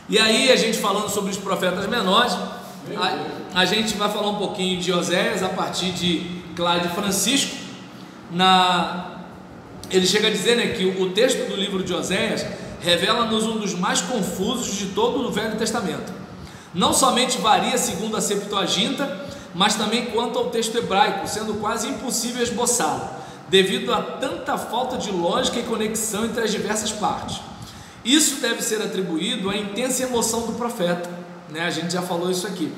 E aí, a gente falando sobre os profetas menores, a gente vai falar um pouquinho de Oséias a partir de Cláudio Francisco. Ele chega a dizer, né, que o texto do livro de Oséias revela-nos um dos mais confusos de todo o Velho Testamento. Não somente varia segundo a Septuaginta, mas também quanto ao texto hebraico, sendo quase impossível esboçá-lo, devido a tanta falta de lógica e conexão entre as diversas partes. Isso deve ser atribuído à intensa emoção do profeta, né? A gente já falou isso aqui.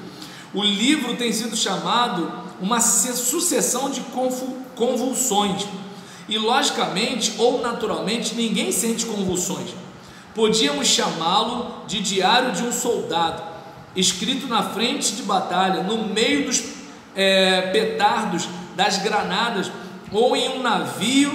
O livro tem sido chamado uma sucessão de convulsões, e logicamente ou naturalmente ninguém sente convulsões. Podíamos chamá-lo de diário de um soldado, escrito na frente de batalha, no meio dos petardos, das granadas, ou em um navio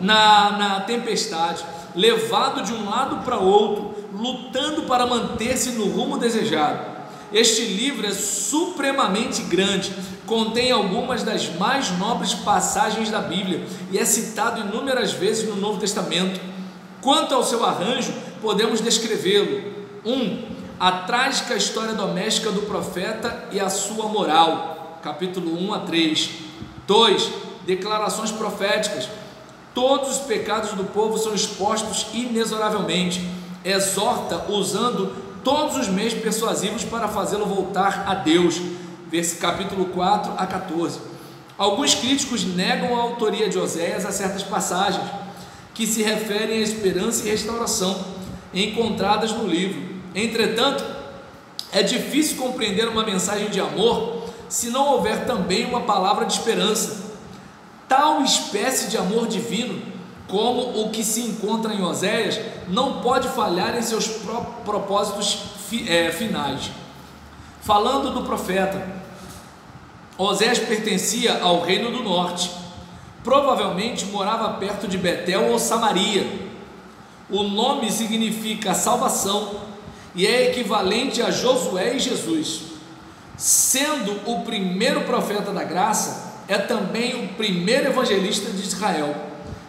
na tempestade, levado de um lado para outro, lutando para manter-se no rumo desejado. Este livro é supremamente grande, contém algumas das mais nobres passagens da Bíblia e é citado inúmeras vezes no Novo Testamento. Quanto ao seu arranjo, podemos descrevê-lo: 1. A trágica história doméstica do profeta e a sua moral, capítulo 1 a 3. 2. Declarações proféticas. Todos os pecados do povo são expostos inexoravelmente. Exorta usando todos os meios persuasivos para fazê-lo voltar a Deus, capítulo 4 a 14. Alguns críticos negam a autoria de Oséias a certas passagens que se referem à esperança e restauração encontradas no livro. Entretanto, é difícil compreender uma mensagem de amor se não houver também uma palavra de esperança. Tal espécie de amor divino, como o que se encontra em Oséias, não pode falhar em seus propósitos finais. Falando do profeta, Oséias pertencia ao reino do norte, provavelmente morava perto de Betel ou Samaria. O nome significa salvação e é equivalente a Josué e Jesus. Sendo o primeiro profeta da graça, é também o primeiro evangelista de Israel.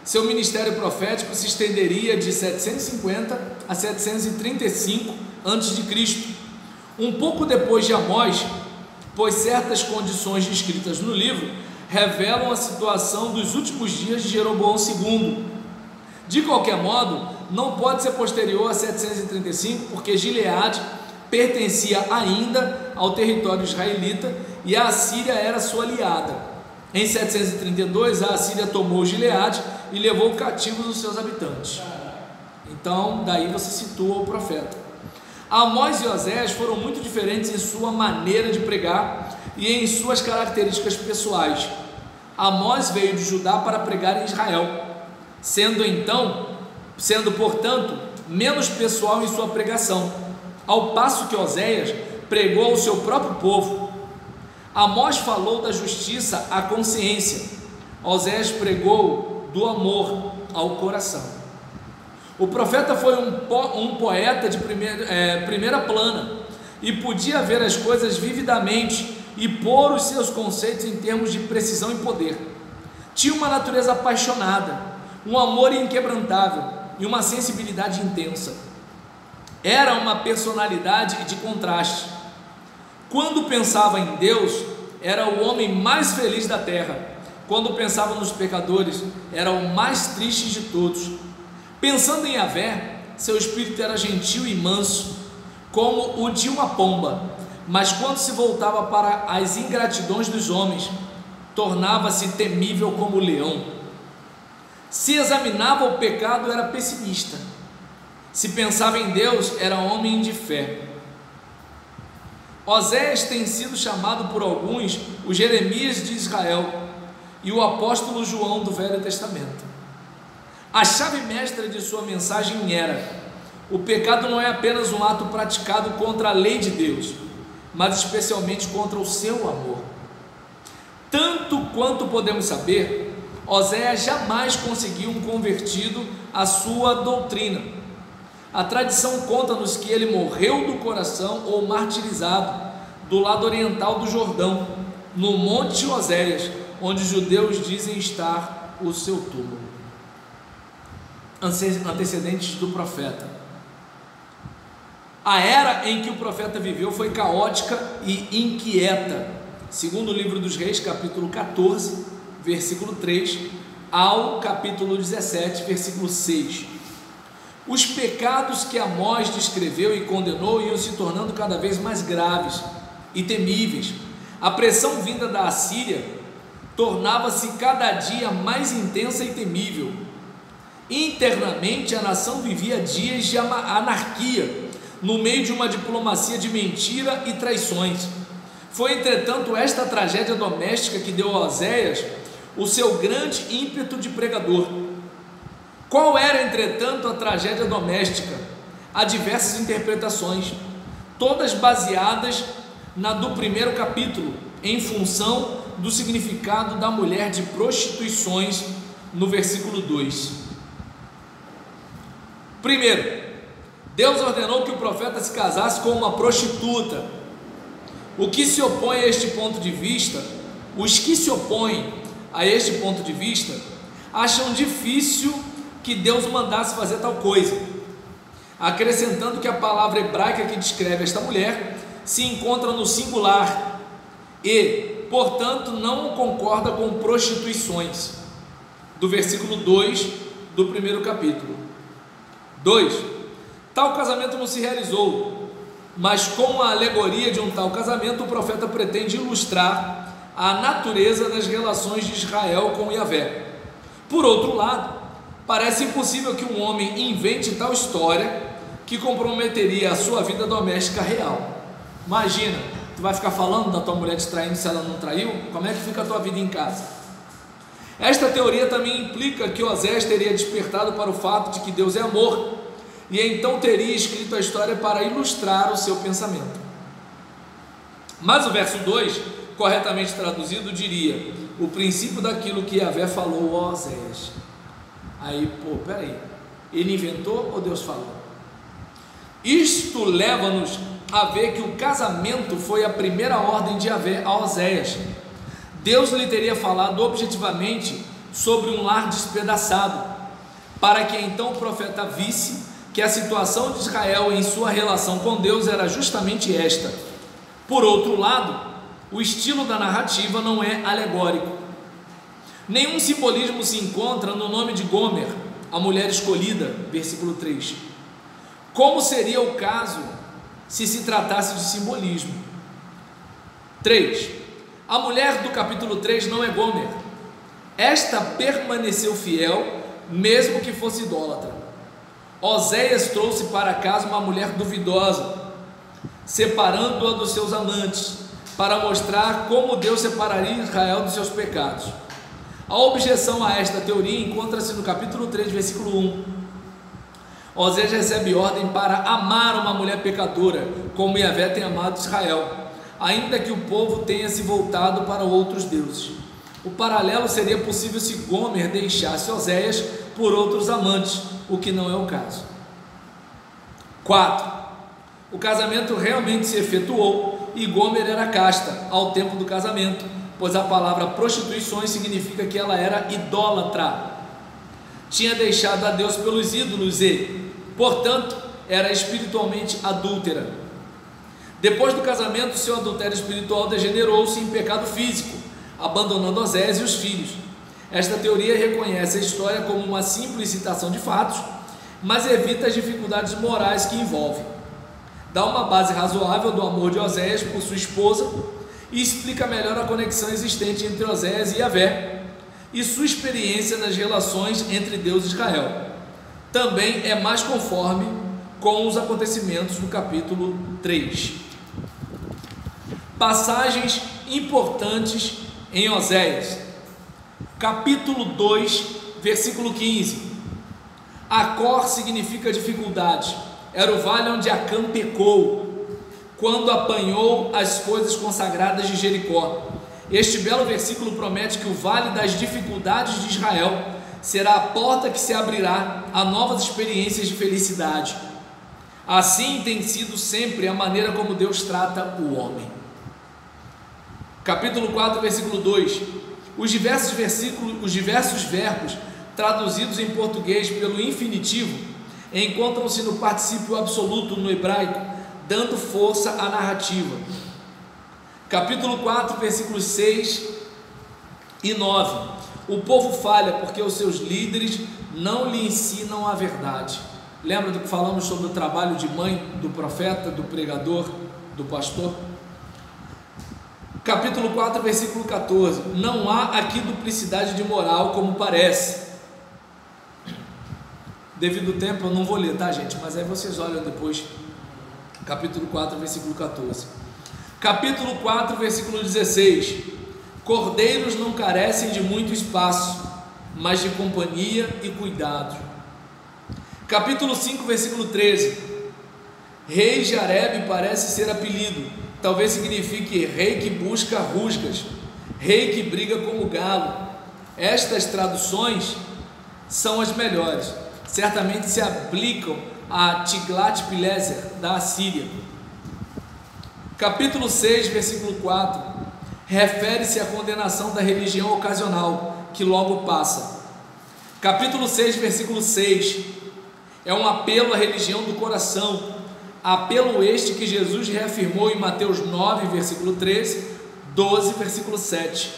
Seu ministério profético se estenderia de 750 a 735 a.C., um pouco depois de Amós, pois certas condições descritas no livro revelam a situação dos últimos dias de Jeroboão II. De qualquer modo, não pode ser posterior a 735, porque Gileade pertencia ainda ao território israelita e a Assíria era sua aliada. Em 732, a Assíria tomou Gileade e levou cativos os seus habitantes. Então, daí você situa o profeta. Amós e Oséias foram muito diferentes em sua maneira de pregar e em suas características pessoais. Amós veio de Judá para pregar em Israel, sendo portanto menos pessoal em sua pregação, ao passo que Oséias pregou ao seu próprio povo. Amós falou da justiça à consciência, Oséias pregou do amor ao coração. O profeta foi um poeta de primeira plana e podia ver as coisas vividamente e pôr os seus conceitos em termos de precisão e poder. Tinha uma natureza apaixonada, um amor inquebrantável e uma sensibilidade intensa. Era uma personalidade de contraste. Quando pensava em Deus, era o homem mais feliz da terra. Quando pensava nos pecadores, era o mais triste de todos. Pensando em Yahvé, seu espírito era gentil e manso, como o de uma pomba, mas quando se voltava para as ingratidões dos homens, tornava-se temível como o leão. Se examinava o pecado, era pessimista. Se pensava em Deus, era homem de fé. Oséias tem sido chamado por alguns o Jeremias de Israel e o apóstolo João do Velho Testamento. A chave mestra de sua mensagem era: o pecado não é apenas um ato praticado contra a lei de Deus, mas especialmente contra o seu amor. Tanto quanto podemos saber, Oséias jamais conseguiu um convertido à sua doutrina. A tradição conta-nos que ele morreu do coração ou martirizado do lado oriental do Jordão, no Monte Oséias, onde os judeus dizem estar o seu túmulo. Antecedentes do profeta. A era em que o profeta viveu foi caótica e inquieta, segundo o livro dos Reis, capítulo 14, versículo 3, ao capítulo 17, versículo 6. Os pecados que Amós descreveu e condenou iam se tornando cada vez mais graves e temíveis. A pressão vinda da Assíria tornava-se cada dia mais intensa e temível. Internamente, a nação vivia dias de anarquia, no meio de uma diplomacia de mentira e traições. Foi, entretanto, esta tragédia doméstica que deu a Oséias o seu grande ímpeto de pregador. Qual era, entretanto, a tragédia doméstica? Há diversas interpretações, todas baseadas na do primeiro capítulo, em função do significado da mulher de prostituições, no versículo 2. Primeiro, Deus ordenou que o profeta se casasse com uma prostituta. O que se opõe a este ponto de vista, os que se opõem a este ponto de vista, acham difícil que Deus mandasse fazer tal coisa, acrescentando que a palavra hebraica que descreve esta mulher se encontra no singular e, portanto, não concorda com prostituições, do versículo 2 do primeiro capítulo. 2. Tal casamento não se realizou, mas com a alegoria de um tal casamento, o profeta pretende ilustrar a natureza das relações de Israel com Yahvé. Por outro lado, parece impossível que um homem invente tal história que comprometeria a sua vida doméstica real. Imagina, tu vai ficar falando da tua mulher te traindo se ela não traiu? Como é que fica a tua vida em casa? Esta teoria também implica que Oséias teria despertado para o fato de que Deus é amor, e então teria escrito a história para ilustrar o seu pensamento. Mas o verso 2, corretamente traduzido, diria: o princípio daquilo que Yahvé falou a Oséias. Aí, peraí, ele inventou ou Deus falou? Isto leva-nos a ver que o casamento foi a primeira ordem de Yahvé a Oséias. Deus lhe teria falado objetivamente sobre um lar despedaçado, para que então o profeta visse que a situação de Israel em sua relação com Deus era justamente esta. Por outro lado, o estilo da narrativa não é alegórico. Nenhum simbolismo se encontra no nome de Gomer, a mulher escolhida, versículo 3. Como seria o caso se tratasse de simbolismo? 3. A mulher do capítulo 3 não é Gomer. Esta permaneceu fiel, mesmo que fosse idólatra. Oséias trouxe para casa uma mulher duvidosa, separando-a dos seus amantes, para mostrar como Deus separaria Israel dos seus pecados. A objeção a esta teoria encontra-se no capítulo 3, versículo 1. Oséias recebe ordem para amar uma mulher pecadora, como Yahvé tem amado Israel, ainda que o povo tenha se voltado para outros deuses. O paralelo seria possível se Gomer deixasse Oséias por outros amantes, o que não é o caso. 4. O casamento realmente se efetuou e Gomer era casta ao tempo do casamento, pois a palavra prostituições significa que ela era idólatra. Tinha deixado a Deus pelos ídolos e, portanto, era espiritualmente adúltera. Depois do casamento, seu adultério espiritual degenerou-se em pecado físico, abandonando Oséias e os filhos. Esta teoria reconhece a história como uma simples citação de fatos, mas evita as dificuldades morais que envolve. Dá uma base razoável do amor de Oséias por sua esposa e explica melhor a conexão existente entre Oséias e Yahvé e sua experiência nas relações entre Deus e Israel. Também é mais conforme com os acontecimentos do capítulo 3. Passagens importantes em Oséias. Capítulo 2, versículo 15. Acor significa dificuldade. Era o vale onde Acã pecou, quando apanhou as coisas consagradas de Jericó. Este belo versículo promete que o vale das dificuldades de Israel será a porta que se abrirá a novas experiências de felicidade. Assim tem sido sempre a maneira como Deus trata o homem. Capítulo 4, versículo 2. Os diversos verbos traduzidos em português pelo infinitivo encontram-se no particípio absoluto no hebraico, dando força à narrativa. Capítulo 4, versículos 6 e 9. O povo falha porque os seus líderes não lhe ensinam a verdade. Lembra do que falamos sobre o trabalho de mãe do profeta, do pregador, do pastor? Capítulo 4, versículo 14. Não há aqui duplicidade de moral como parece. Devido ao tempo eu não vou ler, tá, gente? Mas aí vocês olham depois. Capítulo 4, versículo 14. Capítulo 4, versículo 16. Cordeiros não carecem de muito espaço, mas de companhia e cuidado. Capítulo 5, versículo 13. Rei Jareb parece ser apelido, talvez signifique rei que busca rusgas, rei que briga como galo. Estas traduções são as melhores, certamente se aplicam a Tiglat-Pileser da Assíria. Capítulo 6, versículo 4, refere-se à condenação da religião ocasional, que logo passa. Capítulo 6, versículo 6, é um apelo à religião do coração, apelo este que Jesus reafirmou em Mateus 9, versículo 13, 12, versículo 7.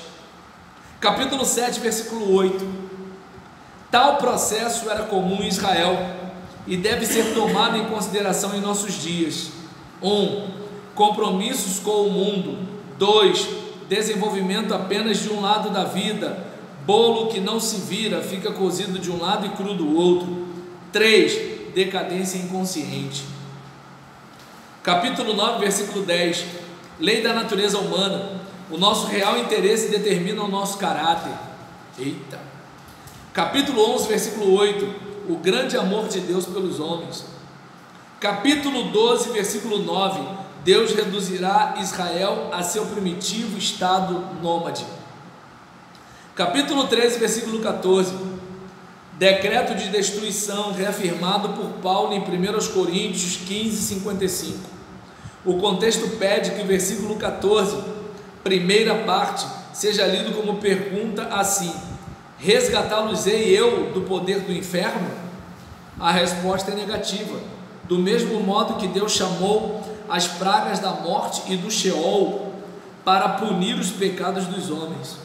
Capítulo 7, versículo 8, tal processo era comum em Israel e deve ser tomado em consideração em nossos dias. 1. Compromissos com o mundo. 2. Desenvolvimento apenas de um lado da vida. Bolo que não se vira, fica cozido de um lado e cru do outro. 3. Decadência inconsciente. Capítulo 9, versículo 10. Lei da natureza humana. O nosso real interesse determina o nosso caráter. Eita. Capítulo 11, versículo 8. O grande amor de Deus pelos homens. Capítulo 12, versículo 9. Deus reduzirá Israel a seu primitivo estado nômade. Capítulo 13, versículo 14. Decreto de destruição reafirmado por Paulo em 1 Coríntios 15, 55. O contexto pede que o versículo 14, primeira parte, seja lido como pergunta assim: resgatá-los-ei eu do poder do inferno? A resposta é negativa. Do mesmo modo que Deus chamou as pragas da morte e do Sheol para punir os pecados dos homens.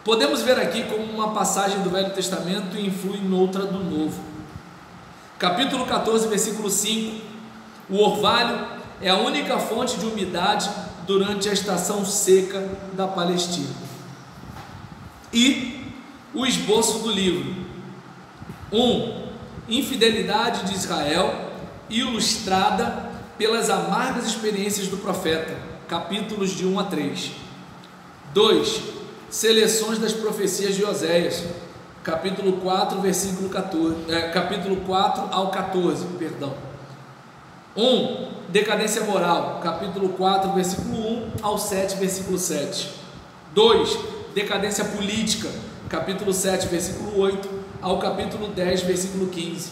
Podemos ver aqui como uma passagem do Velho Testamento influi noutra do Novo. Capítulo 14, versículo 5. O orvalho é a única fonte de umidade durante a estação seca da Palestina. E o esboço do livro. 1. Infidelidade de Israel, ilustrada pelas amargas experiências do profeta. Capítulos de 1 a 3. 2. Seleções das profecias de Oséias, capítulo 4, versículo 14, capítulo 4 ao 14, perdão. 1. Decadência moral, capítulo 4, versículo 1 ao 7, versículo 7. 2. Decadência política, capítulo 7, versículo 8 ao capítulo 10, versículo 15.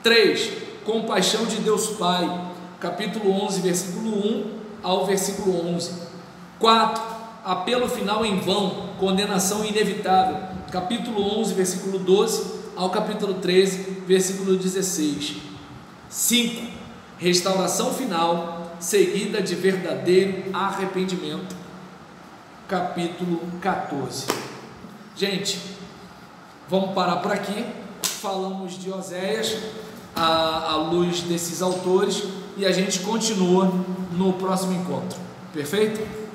3. Compaixão de Deus Pai, capítulo 11, versículo 1 ao versículo 11. 4. Apelo final em vão, condenação inevitável, capítulo 11, versículo 12 ao capítulo 13, versículo 16. 5. Restauração final, seguida de verdadeiro arrependimento, capítulo 14. Gente, vamos parar por aqui. Falamos de Oséias à luz desses autores e a gente continua no próximo encontro. Perfeito?